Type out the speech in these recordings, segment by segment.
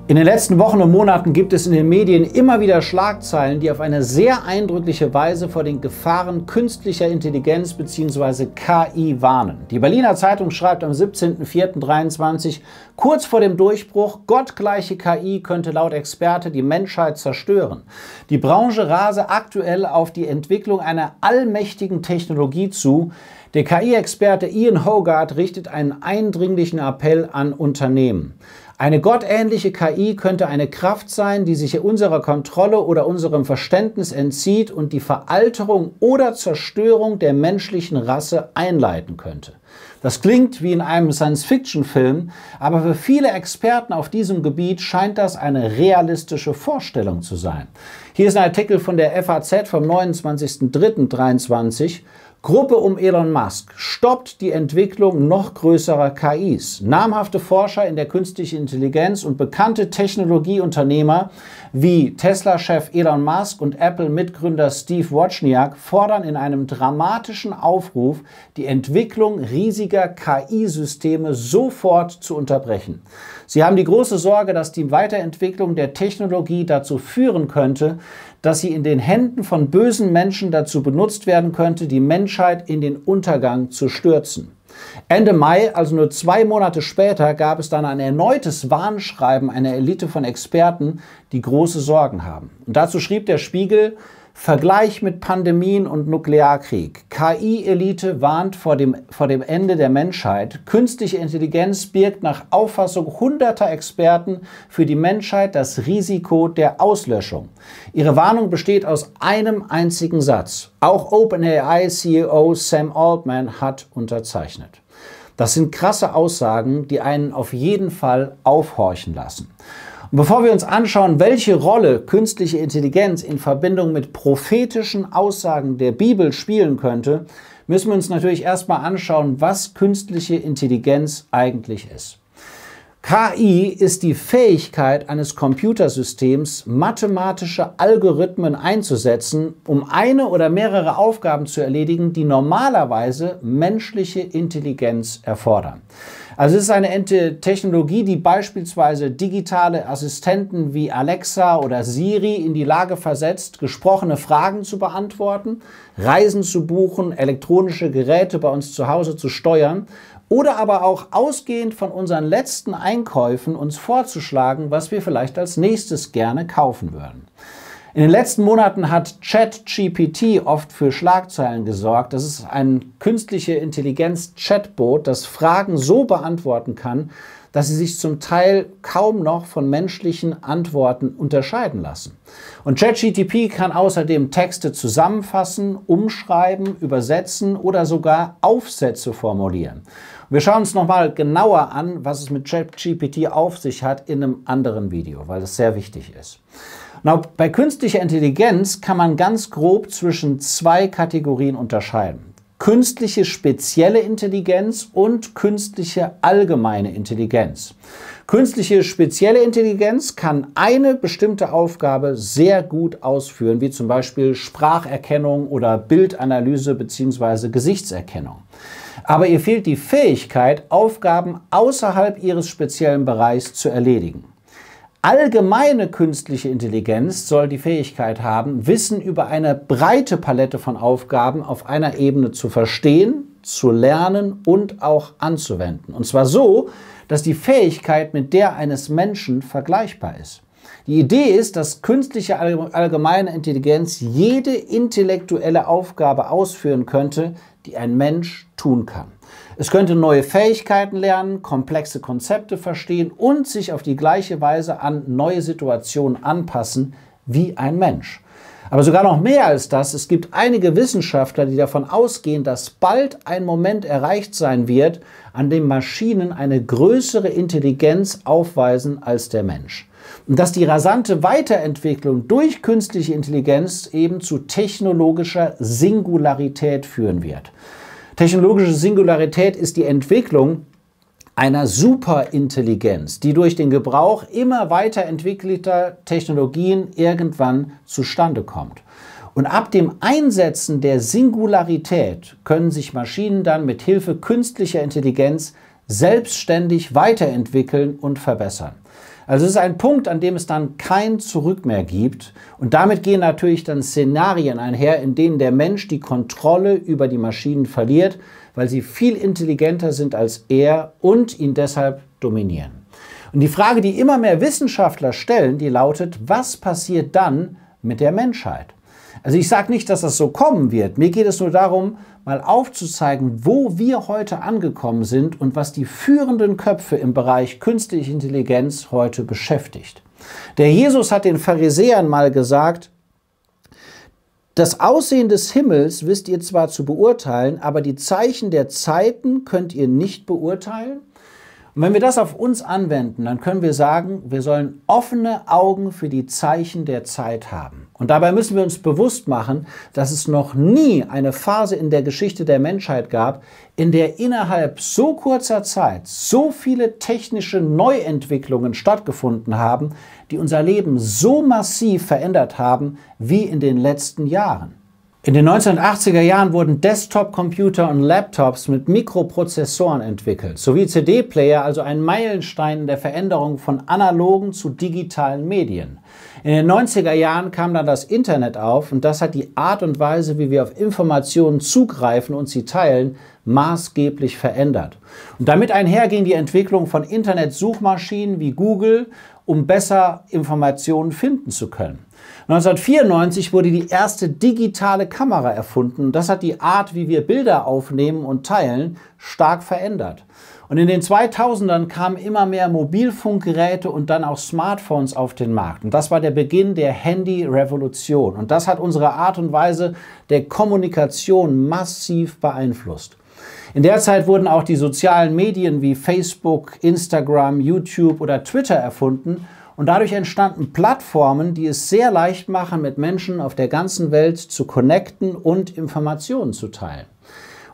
In den letzten Wochen und Monaten gibt es in den Medien immer wieder Schlagzeilen, die auf eine sehr eindrückliche Weise vor den Gefahren künstlicher Intelligenz bzw. KI warnen. Die Berliner Zeitung schreibt am 17.04.2023, kurz vor dem Durchbruch, gottgleiche KI könnte laut Experte die Menschheit zerstören. Die Branche rase aktuell auf die Entwicklung einer allmächtigen Technologie zu. Der KI-Experte Ian Hogarth richtet einen eindringlichen Appell an Unternehmen. Eine gottähnliche KI könnte eine Kraft sein, die sich unserer Kontrolle oder unserem Verständnis entzieht und die Veralterung oder Zerstörung der menschlichen Rasse einleiten könnte. Das klingt wie in einem Science-Fiction-Film, aber für viele Experten auf diesem Gebiet scheint das eine realistische Vorstellung zu sein. Hier ist ein Artikel von der FAZ vom 29.03.2023. Gruppe um Elon Musk stoppt die Entwicklung noch größerer KIs. Namhafte Forscher in der künstlichen Intelligenz und bekannte Technologieunternehmer wie Tesla-Chef Elon Musk und Apple-Mitgründer Steve Wozniak fordern in einem dramatischen Aufruf, die Entwicklung riesiger KI-Systeme sofort zu unterbrechen. Sie haben die große Sorge, dass die Weiterentwicklung der Technologie dazu führen könnte, dass sie in den Händen von bösen Menschen dazu benutzt werden könnte, die Menschheit in den Untergang zu stürzen. Ende Mai, also nur 2 Monate später, gab es dann ein erneutes Warnschreiben einer Elite von Experten, die große Sorgen haben. Und dazu schrieb der Spiegel: Vergleich mit Pandemien und Nuklearkrieg. KI-Elite warnt vor dem Ende der Menschheit. Künstliche Intelligenz birgt nach Auffassung hunderter Experten für die Menschheit das Risiko der Auslöschung. Ihre Warnung besteht aus einem einzigen Satz. Auch OpenAI-CEO Sam Altman hat unterzeichnet. Das sind krasse Aussagen, die einen auf jeden Fall aufhorchen lassen. Und bevor wir uns anschauen, welche Rolle künstliche Intelligenz in Verbindung mit prophetischen Aussagen der Bibel spielen könnte, müssen wir uns natürlich erstmal anschauen, was künstliche Intelligenz eigentlich ist. KI ist die Fähigkeit eines Computersystems, mathematische Algorithmen einzusetzen, um eine oder mehrere Aufgaben zu erledigen, die normalerweise menschliche Intelligenz erfordern. Also es ist eine Technologie, die beispielsweise digitale Assistenten wie Alexa oder Siri in die Lage versetzt, gesprochene Fragen zu beantworten, Reisen zu buchen, elektronische Geräte bei uns zu Hause zu steuern oder aber auch ausgehend von unseren letzten Einkäufen uns vorzuschlagen, was wir vielleicht als nächstes gerne kaufen würden. In den letzten Monaten hat ChatGPT oft für Schlagzeilen gesorgt. Das ist ein künstliche Intelligenz-Chatbot, das Fragen so beantworten kann, dass sie sich zum Teil kaum noch von menschlichen Antworten unterscheiden lassen. Und ChatGPT kann außerdem Texte zusammenfassen, umschreiben, übersetzen oder sogar Aufsätze formulieren. Wir schauen uns nochmal genauer an, was es mit ChatGPT auf sich hat in einem anderen Video, weil das sehr wichtig ist. Bei künstlicher Intelligenz kann man ganz grob zwischen 2 Kategorien unterscheiden. Künstliche spezielle Intelligenz und künstliche allgemeine Intelligenz. Künstliche spezielle Intelligenz kann eine bestimmte Aufgabe sehr gut ausführen, wie zum Beispiel Spracherkennung oder Bildanalyse bzw. Gesichtserkennung. Aber ihr fehlt die Fähigkeit, Aufgaben außerhalb ihres speziellen Bereichs zu erledigen. Allgemeine künstliche Intelligenz soll die Fähigkeit haben, Wissen über eine breite Palette von Aufgaben auf einer Ebene zu verstehen, zu lernen und auch anzuwenden. Und zwar so, dass die Fähigkeit mit der eines Menschen vergleichbar ist. Die Idee ist, dass künstliche allgemeine Intelligenz jede intellektuelle Aufgabe ausführen könnte, die ein Mensch tun kann. Es könnte neue Fähigkeiten lernen, komplexe Konzepte verstehen und sich auf die gleiche Weise an neue Situationen anpassen wie ein Mensch. Aber sogar noch mehr als das, es gibt einige Wissenschaftler, die davon ausgehen, dass bald ein Moment erreicht sein wird, an dem Maschinen eine größere Intelligenz aufweisen als der Mensch. Und dass die rasante Weiterentwicklung durch künstliche Intelligenz eben zu technologischer Singularität führen wird. Technologische Singularität ist die Entwicklung einer Superintelligenz, die durch den Gebrauch immer weiterentwickelter Technologien irgendwann zustande kommt. Und ab dem Einsetzen der Singularität können sich Maschinen dann mit Hilfe künstlicher Intelligenz selbstständig weiterentwickeln und verbessern. Also es ist ein Punkt, an dem es dann kein Zurück mehr gibt. Und damit gehen natürlich dann Szenarien einher, in denen der Mensch die Kontrolle über die Maschinen verliert, weil sie viel intelligenter sind als er und ihn deshalb dominieren. Und die Frage, die immer mehr Wissenschaftler stellen, die lautet, was passiert dann mit der Menschheit? Also ich sage nicht, dass das so kommen wird. Mir geht es nur darum, mal aufzuzeigen, wo wir heute angekommen sind und was die führenden Köpfe im Bereich künstliche Intelligenz heute beschäftigt. Der Jesus hat den Pharisäern mal gesagt, das Aussehen des Himmels wisst ihr zwar zu beurteilen, aber die Zeichen der Zeiten könnt ihr nicht beurteilen. Und wenn wir das auf uns anwenden, dann können wir sagen, wir sollen offene Augen für die Zeichen der Zeit haben. Und dabei müssen wir uns bewusst machen, dass es noch nie eine Phase in der Geschichte der Menschheit gab, in der innerhalb so kurzer Zeit so viele technische Neuentwicklungen stattgefunden haben, die unser Leben so massiv verändert haben wie in den letzten Jahren. In den 1980er Jahren wurden Desktop-Computer und Laptops mit Mikroprozessoren entwickelt, sowie CD-Player, also ein Meilenstein in der Veränderung von analogen zu digitalen Medien. In den 90er Jahren kam dann das Internet auf und das hat die Art und Weise, wie wir auf Informationen zugreifen und sie teilen, maßgeblich verändert. Und damit einher ging die Entwicklung von Internetsuchmaschinen wie Google, um besser Informationen finden zu können. 1994 wurde die erste digitale Kamera erfunden und das hat die Art, wie wir Bilder aufnehmen und teilen, stark verändert. Und in den 2000ern kamen immer mehr Mobilfunkgeräte und dann auch Smartphones auf den Markt. Und das war der Beginn der Handy-Revolution. Und das hat unsere Art und Weise der Kommunikation massiv beeinflusst. In der Zeit wurden auch die sozialen Medien wie Facebook, Instagram, YouTube oder Twitter erfunden. Und dadurch entstanden Plattformen, die es sehr leicht machen, mit Menschen auf der ganzen Welt zu connecten und Informationen zu teilen.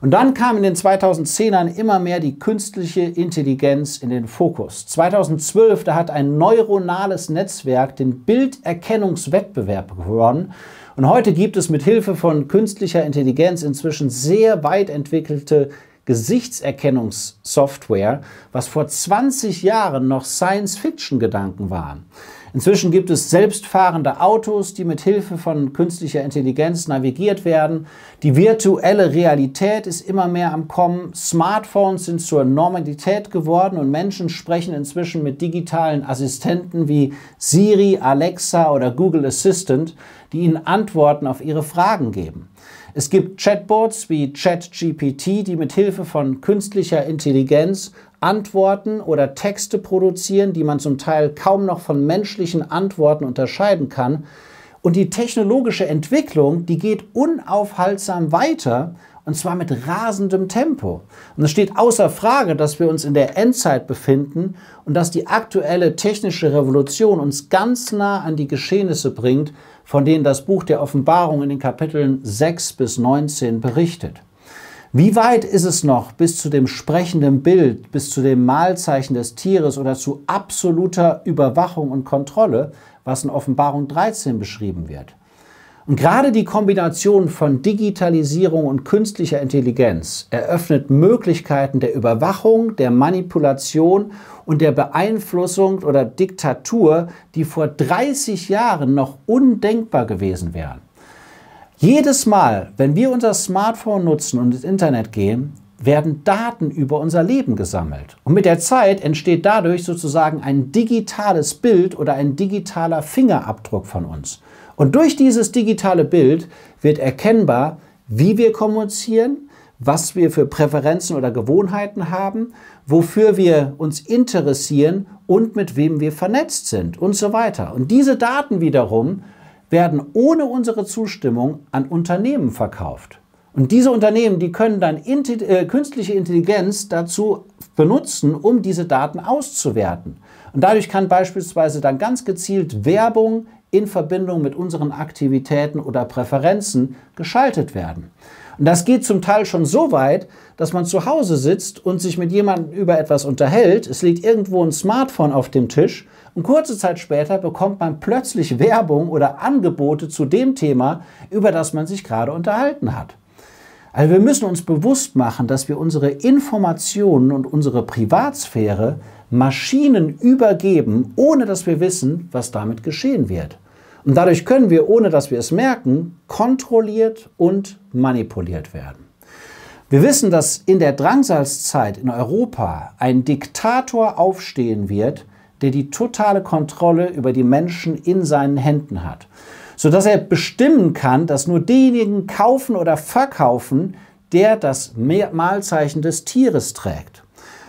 Und dann kam in den 2010ern immer mehr die künstliche Intelligenz in den Fokus. 2012, da hat ein neuronales Netzwerk den Bilderkennungswettbewerb gewonnen. Und heute gibt es mit Hilfe von künstlicher Intelligenz inzwischen sehr weit entwickelte Gesichtserkennungssoftware, was vor 20 Jahren noch Science-Fiction-Gedanken waren. Inzwischen gibt es selbstfahrende Autos, die mit Hilfe von künstlicher Intelligenz navigiert werden. Die virtuelle Realität ist immer mehr am Kommen. Smartphones sind zur Normalität geworden und Menschen sprechen inzwischen mit digitalen Assistenten wie Siri, Alexa oder Google Assistant, die ihnen Antworten auf ihre Fragen geben. Es gibt Chatbots wie ChatGPT, die mit Hilfe von künstlicher Intelligenz Antworten oder Texte produzieren, die man zum Teil kaum noch von menschlichen Antworten unterscheiden kann. Und die technologische Entwicklung, die geht unaufhaltsam weiter, und zwar mit rasendem Tempo. Und es steht außer Frage, dass wir uns in der Endzeit befinden und dass die aktuelle technische Revolution uns ganz nah an die Geschehnisse bringt, von denen das Buch der Offenbarung in den Kapiteln 6 bis 19 berichtet. Wie weit ist es noch bis zu dem sprechenden Bild, bis zu dem Malzeichen des Tieres oder zu absoluter Überwachung und Kontrolle, was in Offenbarung 13 beschrieben wird? Und gerade die Kombination von Digitalisierung und künstlicher Intelligenz eröffnet Möglichkeiten der Überwachung, der Manipulation und der Beeinflussung oder Diktatur, die vor 30 Jahren noch undenkbar gewesen wären. Jedes Mal, wenn wir unser Smartphone nutzen und ins Internet gehen, werden Daten über unser Leben gesammelt. Und mit der Zeit entsteht dadurch sozusagen ein digitales Bild oder ein digitaler Fingerabdruck von uns. Und durch dieses digitale Bild wird erkennbar, wie wir kommunizieren, was wir für Präferenzen oder Gewohnheiten haben, wofür wir uns interessieren und mit wem wir vernetzt sind und so weiter. Und diese Daten wiederum werden ohne unsere Zustimmung an Unternehmen verkauft. Und diese Unternehmen, die können dann künstliche Intelligenz dazu benutzen, um diese Daten auszuwerten. Und dadurch kann beispielsweise dann ganz gezielt Werbung in Verbindung mit unseren Aktivitäten oder Präferenzen geschaltet werden. Und das geht zum Teil schon so weit, dass man zu Hause sitzt und sich mit jemandem über etwas unterhält. Es liegt irgendwo ein Smartphone auf dem Tisch und kurze Zeit später bekommt man plötzlich Werbung oder Angebote zu dem Thema, über das man sich gerade unterhalten hat. Also wir müssen uns bewusst machen, dass wir unsere Informationen und unsere Privatsphäre Maschinen übergeben, ohne dass wir wissen, was damit geschehen wird. Und dadurch können wir, ohne dass wir es merken, kontrolliert und manipuliert werden. Wir wissen, dass in der Drangsalzzeit in Europa ein Diktator aufstehen wird, der die totale Kontrolle über die Menschen in seinen Händen hat, sodass er bestimmen kann, dass nur diejenigen kaufen oder verkaufen, der das Mahlzeichen des Tieres trägt.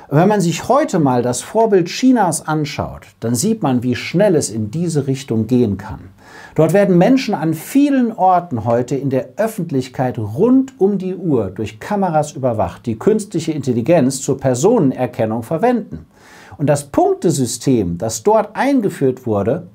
Und wenn man sich heute mal das Vorbild Chinas anschaut, dann sieht man, wie schnell es in diese Richtung gehen kann. Dort werden Menschen an vielen Orten heute in der Öffentlichkeit rund um die Uhr durch Kameras überwacht, die künstliche Intelligenz zur Personenerkennung verwenden. Und das Punktesystem, das dort eingeführt wurde,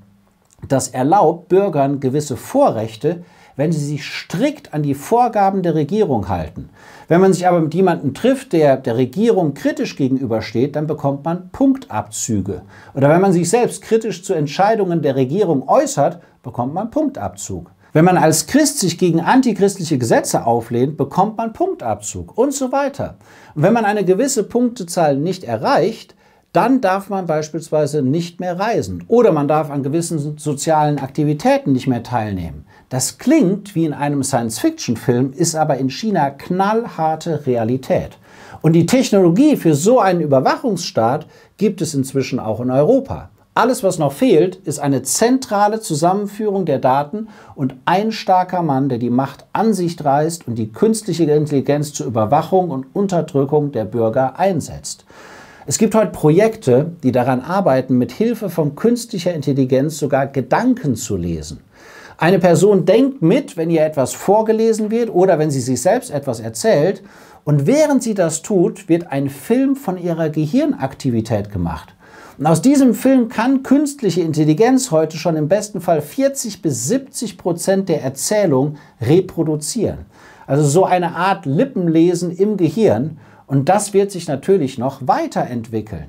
das erlaubt Bürgern gewisse Vorrechte, wenn sie sich strikt an die Vorgaben der Regierung halten. Wenn man sich aber mit jemandem trifft, der der Regierung kritisch gegenübersteht, dann bekommt man Punktabzüge. Oder wenn man sich selbst kritisch zu Entscheidungen der Regierung äußert, bekommt man Punktabzug. Wenn man als Christ sich gegen antichristliche Gesetze auflehnt, bekommt man Punktabzug und so weiter. Und wenn man eine gewisse Punktezahl nicht erreicht, dann darf man beispielsweise nicht mehr reisen oder man darf an gewissen sozialen Aktivitäten nicht mehr teilnehmen. Das klingt wie in einem Science-Fiction-Film, ist aber in China knallharte Realität. Und die Technologie für so einen Überwachungsstaat gibt es inzwischen auch in Europa. Alles, was noch fehlt, ist eine zentrale Zusammenführung der Daten und ein starker Mann, der die Macht an sich reißt und die künstliche Intelligenz zur Überwachung und Unterdrückung der Bürger einsetzt. Es gibt heute Projekte, die daran arbeiten, mit Hilfe von künstlicher Intelligenz sogar Gedanken zu lesen. Eine Person denkt mit, wenn ihr etwas vorgelesen wird oder wenn sie sich selbst etwas erzählt, und während sie das tut, wird ein Film von ihrer Gehirnaktivität gemacht. Und aus diesem Film kann künstliche Intelligenz heute schon im besten Fall 40–70% der Erzählung reproduzieren. Also so eine Art Lippenlesen im Gehirn. Und das wird sich natürlich noch weiterentwickeln.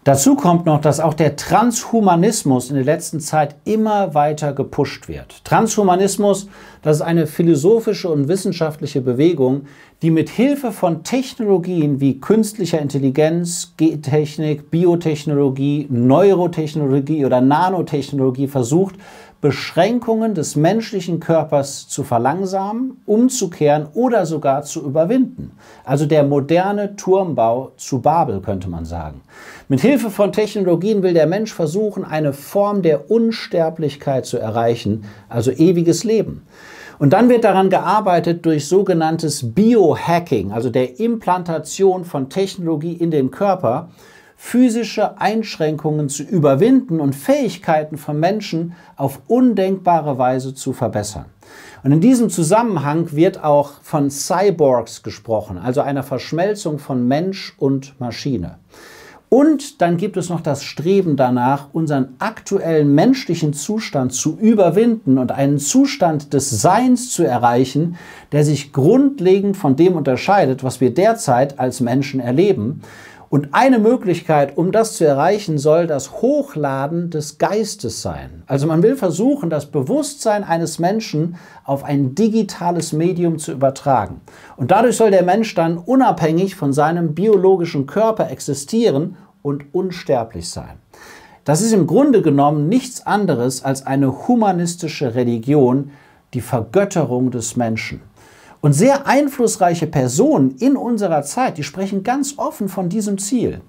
Dazu kommt noch, dass auch der Transhumanismus in der letzten Zeit immer weiter gepusht wird. Transhumanismus, das ist eine philosophische und wissenschaftliche Bewegung, die mit Hilfe von Technologien wie künstlicher Intelligenz, Gentechnik, Biotechnologie, Neurotechnologie oder Nanotechnologie versucht, Beschränkungen des menschlichen Körpers zu verlangsamen, umzukehren oder sogar zu überwinden. Also der moderne Turmbau zu Babel, könnte man sagen. Mit Hilfe von Technologien will der Mensch versuchen, eine Form der Unsterblichkeit zu erreichen, also ewiges Leben. Und dann wird daran gearbeitet durch sogenanntes Biohacking, also der Implantation von Technologie in den Körper, physische Einschränkungen zu überwinden und Fähigkeiten von Menschen auf undenkbare Weise zu verbessern. Und in diesem Zusammenhang wird auch von Cyborgs gesprochen, also einer Verschmelzung von Mensch und Maschine. Und dann gibt es noch das Streben danach, unseren aktuellen menschlichen Zustand zu überwinden und einen Zustand des Seins zu erreichen, der sich grundlegend von dem unterscheidet, was wir derzeit als Menschen erleben. Und eine Möglichkeit, um das zu erreichen, soll das Hochladen des Geistes sein. Also man will versuchen, das Bewusstsein eines Menschen auf ein digitales Medium zu übertragen. Und dadurch soll der Mensch dann unabhängig von seinem biologischen Körper existieren und unsterblich sein. Das ist im Grunde genommen nichts anderes als eine humanistische Religion, die Vergötterung des Menschen. Und sehr einflussreiche Personen in unserer Zeit, die sprechen ganz offen von diesem Ziel.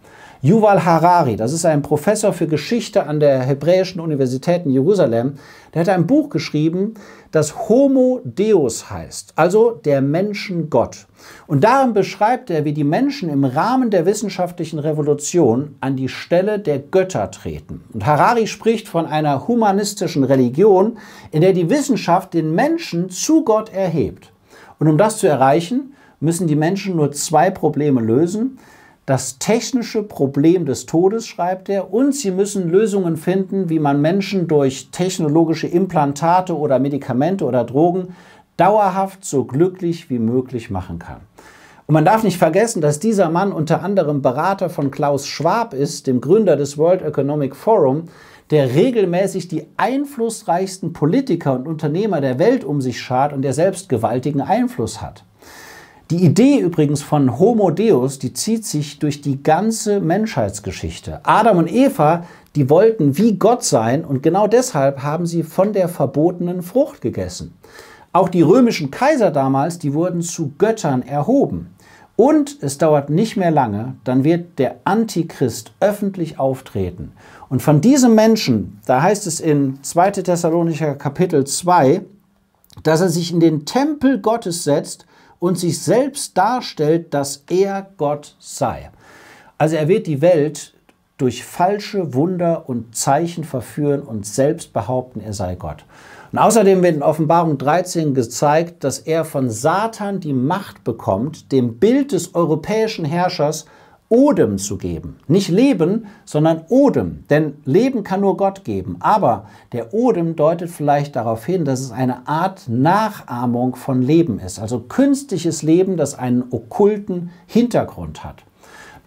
Yuval Harari, das ist ein Professor für Geschichte an der Hebräischen Universität in Jerusalem, der hat ein Buch geschrieben, das Homo Deus heißt, also der Menschengott. Und darin beschreibt er, wie die Menschen im Rahmen der wissenschaftlichen Revolution an die Stelle der Götter treten. Und Harari spricht von einer humanistischen Religion, in der die Wissenschaft den Menschen zu Gott erhebt. Und um das zu erreichen, müssen die Menschen nur zwei Probleme lösen. Das technische Problem des Todes, schreibt er, und sie müssen Lösungen finden, wie man Menschen durch technologische Implantate oder Medikamente oder Drogen dauerhaft so glücklich wie möglich machen kann. Und man darf nicht vergessen, dass dieser Mann unter anderem Berater von Klaus Schwab ist, dem Gründer des World Economic Forum, der regelmäßig die einflussreichsten Politiker und Unternehmer der Welt um sich schart und der selbst gewaltigen Einfluss hat. Die Idee übrigens von Homo Deus, die zieht sich durch die ganze Menschheitsgeschichte. Adam und Eva, die wollten wie Gott sein und genau deshalb haben sie von der verbotenen Frucht gegessen. Auch die römischen Kaiser damals, die wurden zu Göttern erhoben. Und es dauert nicht mehr lange, dann wird der Antichrist öffentlich auftreten. Und von diesem Menschen, da heißt es in 2. Thessalonicher Kapitel 2, dass er sich in den Tempel Gottes setzt und sich selbst darstellt, dass er Gott sei. Also er wird die Welt durch falsche Wunder und Zeichen verführen und selbst behaupten, er sei Gott. Und außerdem wird in Offenbarung 13 gezeigt, dass er von Satan die Macht bekommt, dem Bild des europäischen Herrschers Odem zu geben. Nicht Leben, sondern Odem. Denn Leben kann nur Gott geben. Aber der Odem deutet vielleicht darauf hin, dass es eine Art Nachahmung von Leben ist. Also künstliches Leben, das einen okkulten Hintergrund hat.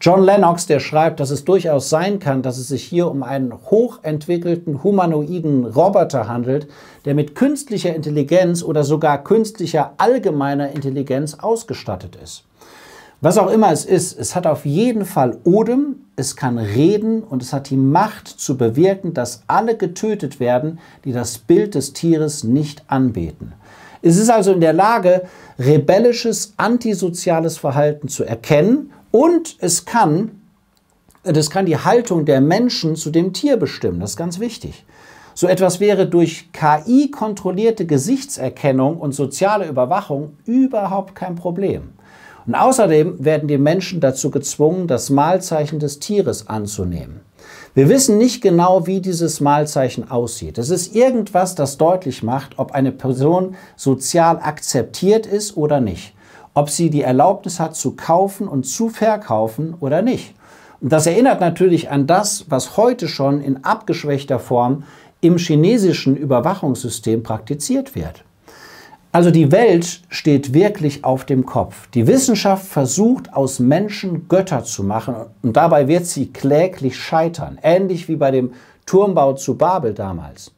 John Lennox, der schreibt, dass es durchaus sein kann, dass es sich hier um einen hochentwickelten humanoiden Roboter handelt, der mit künstlicher Intelligenz oder sogar künstlicher allgemeiner Intelligenz ausgestattet ist. Was auch immer es ist, es hat auf jeden Fall Odem, es kann reden und es hat die Macht zu bewirken, dass alle getötet werden, die das Bild des Tieres nicht anbeten. Es ist also in der Lage, rebellisches, antisoziales Verhalten zu erkennen und es kann die Haltung der Menschen zu dem Tier bestimmen. Das ist ganz wichtig. So etwas wäre durch KI kontrollierte Gesichtserkennung und soziale Überwachung überhaupt kein Problem. Und außerdem werden die Menschen dazu gezwungen, das Mahlzeichen des Tieres anzunehmen. Wir wissen nicht genau, wie dieses Mahlzeichen aussieht. Es ist irgendwas, das deutlich macht, ob eine Person sozial akzeptiert ist oder nicht. Ob sie die Erlaubnis hat, zu kaufen und zu verkaufen oder nicht. Und das erinnert natürlich an das, was heute schon in abgeschwächter Form im chinesischen Überwachungssystem praktiziert wird. Also die Welt steht wirklich auf dem Kopf. Die Wissenschaft versucht, aus Menschen Götter zu machen und dabei wird sie kläglich scheitern, ähnlich wie bei dem Turmbau zu Babel damals.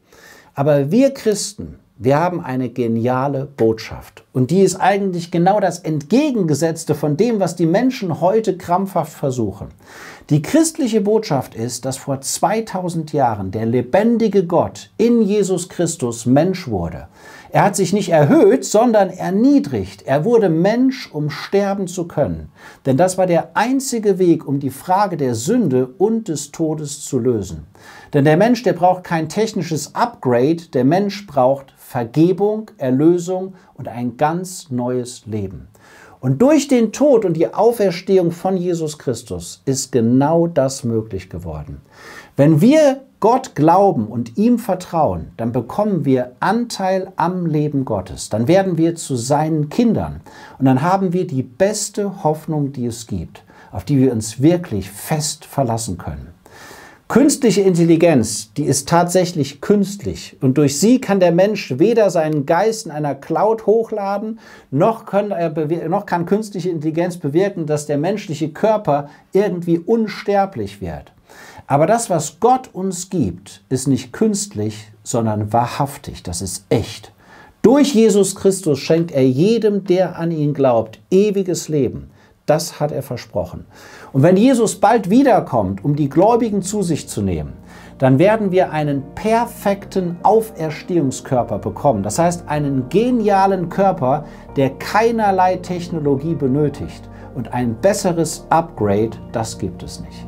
Aber wir Christen, wir haben eine geniale Botschaft und die ist eigentlich genau das Entgegengesetzte von dem, was die Menschen heute krampfhaft versuchen. Die christliche Botschaft ist, dass vor 2000 Jahren der lebendige Gott in Jesus Christus Mensch wurde. Er hat sich nicht erhöht, sondern erniedrigt. Er wurde Mensch, um sterben zu können. Denn das war der einzige Weg, um die Frage der Sünde und des Todes zu lösen. Denn der Mensch, der braucht kein technisches Upgrade. Der Mensch braucht Vergebung, Erlösung und ein ganz neues Leben. Und durch den Tod und die Auferstehung von Jesus Christus ist genau das möglich geworden. Wenn wir Gott glauben und ihm vertrauen, dann bekommen wir Anteil am Leben Gottes. Dann werden wir zu seinen Kindern und dann haben wir die beste Hoffnung, die es gibt, auf die wir uns wirklich fest verlassen können. Künstliche Intelligenz, die ist tatsächlich künstlich und durch sie kann der Mensch weder seinen Geist in einer Cloud hochladen, noch kann künstliche Intelligenz bewirken, dass der menschliche Körper irgendwie unsterblich wird. Aber das, was Gott uns gibt, ist nicht künstlich, sondern wahrhaftig, das ist echt. Durch Jesus Christus schenkt er jedem, der an ihn glaubt, ewiges Leben. Das hat er versprochen. Und wenn Jesus bald wiederkommt, um die Gläubigen zu sich zu nehmen, dann werden wir einen perfekten Auferstehungskörper bekommen. Das heißt, einen genialen Körper, der keinerlei Technologie benötigt. Und ein besseres Upgrade, das gibt es nicht.